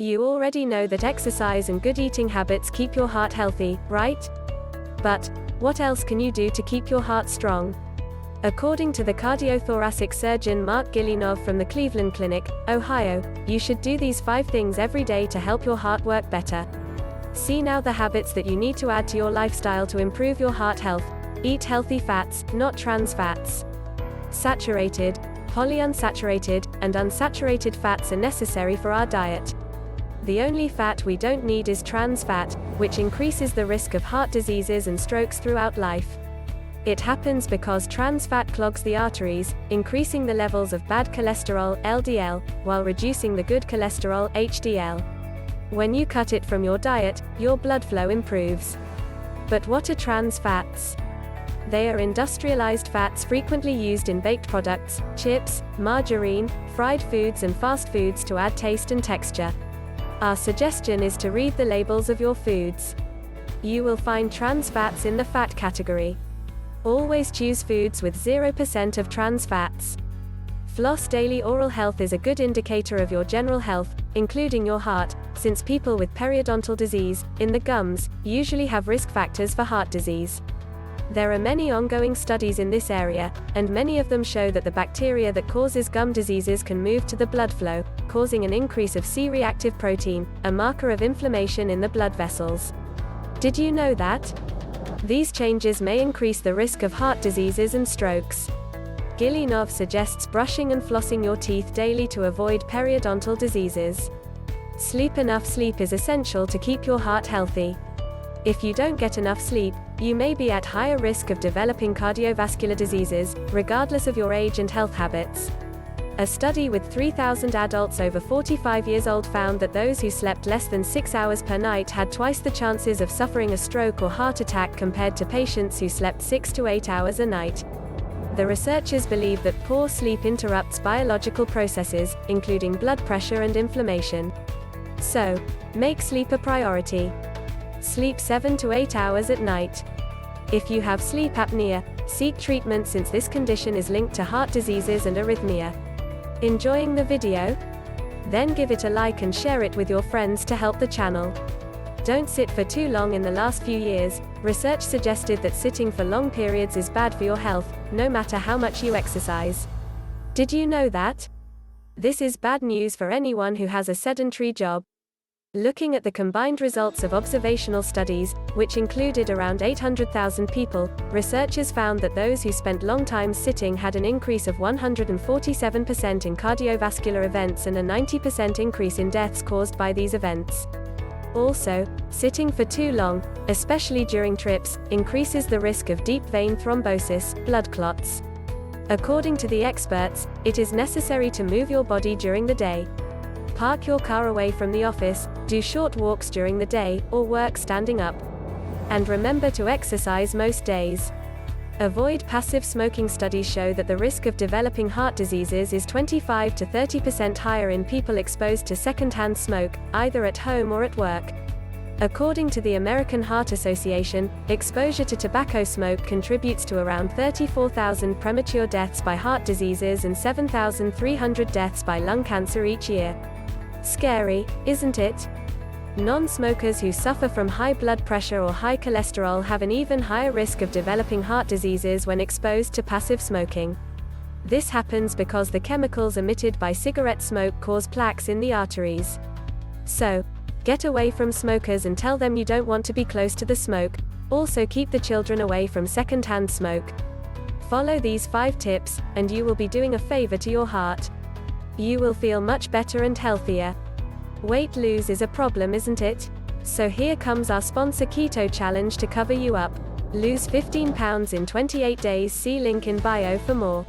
You already know that exercise and good eating habits keep your heart healthy, right? But what else can you do to keep your heart strong? According to the cardiothoracic surgeon Marc Gillinov from the Cleveland Clinic, Ohio, you should do these 5 things every day to help your heart work better. See now the habits that you need to add to your lifestyle to improve your heart health. Eat healthy fats, not trans fats. Saturated, polyunsaturated, and unsaturated fats are necessary for our diet. The only fat we don't need is trans fat, which increases the risk of heart diseases and strokes throughout life. It happens because trans fat clogs the arteries, increasing the levels of bad cholesterol, LDL, while reducing the good cholesterol, HDL. When you cut it from your diet, your blood flow improves. But what are trans fats? They are industrialized fats frequently used in baked products, chips, margarine, fried foods and fast foods to add taste and texture. Our suggestion is to read the labels of your foods. You will find trans fats in the fat category. Always choose foods with 0% of trans fats. Floss Daily Oral Health is a good indicator of your general health, including your heart, since people with periodontal disease, in the gums, usually have risk factors for heart disease. There are many ongoing studies in this area, and many of them show that the bacteria that causes gum diseases can move to the blood flow, causing an increase of C-reactive protein, a marker of inflammation in the blood vessels. Did you know that? These changes may increase the risk of heart diseases and strokes. Gillinov suggests brushing and flossing your teeth daily to avoid periodontal diseases. Sleep. Enough sleep is essential to keep your heart healthy. If you don't get enough sleep, you may be at higher risk of developing cardiovascular diseases, regardless of your age and health habits. A study with 3,000 adults over 45 years old found that those who slept less than 6 hours per night had twice the chances of suffering a stroke or heart attack compared to patients who slept 6 to 8 hours a night. The researchers believe that poor sleep interrupts biological processes, including blood pressure and inflammation. So, make sleep a priority. Sleep 7 to 8 hours at night. If you have sleep apnea, seek treatment since this condition is linked to heart diseases and arrhythmia. Enjoying the video? Then give it a like and share it with your friends to help the channel. Don't sit for too long. In the last few years, research suggested that sitting for long periods is bad for your health, no matter how much you exercise. Did you know that? This is bad news for anyone who has a sedentary job. Looking at the combined results of observational studies, which included around 800,000 people, researchers found that those who spent long times sitting had an increase of 147% in cardiovascular events and a 90% increase in deaths caused by these events. Also, sitting for too long, especially during trips, increases the risk of deep vein thrombosis, blood clots. According to the experts, it is necessary to move your body during the day. Park your car away from the office, do short walks during the day, or work standing up. And remember to exercise most days. Avoid passive smoking. Studies show that the risk of developing heart diseases is 25 to 30% higher in people exposed to secondhand smoke, either at home or at work. According to the American Heart Association, exposure to tobacco smoke contributes to around 34,000 premature deaths by heart diseases and 7,300 deaths by lung cancer each year. Scary, isn't it? Non-smokers who suffer from high blood pressure or high cholesterol have an even higher risk of developing heart diseases when exposed to passive smoking. This happens because the chemicals emitted by cigarette smoke cause plaques in the arteries. So, get away from smokers and tell them you don't want to be close to the smoke. Also keep the children away from secondhand smoke. Follow these 5 tips, and you will be doing a favor to your heart. You will feel much better and healthier. Weight loss is a problem, isn't it? So here comes our sponsor Keto Challenge to cover you up. Lose 15 pounds in 28 days. See link in bio for more.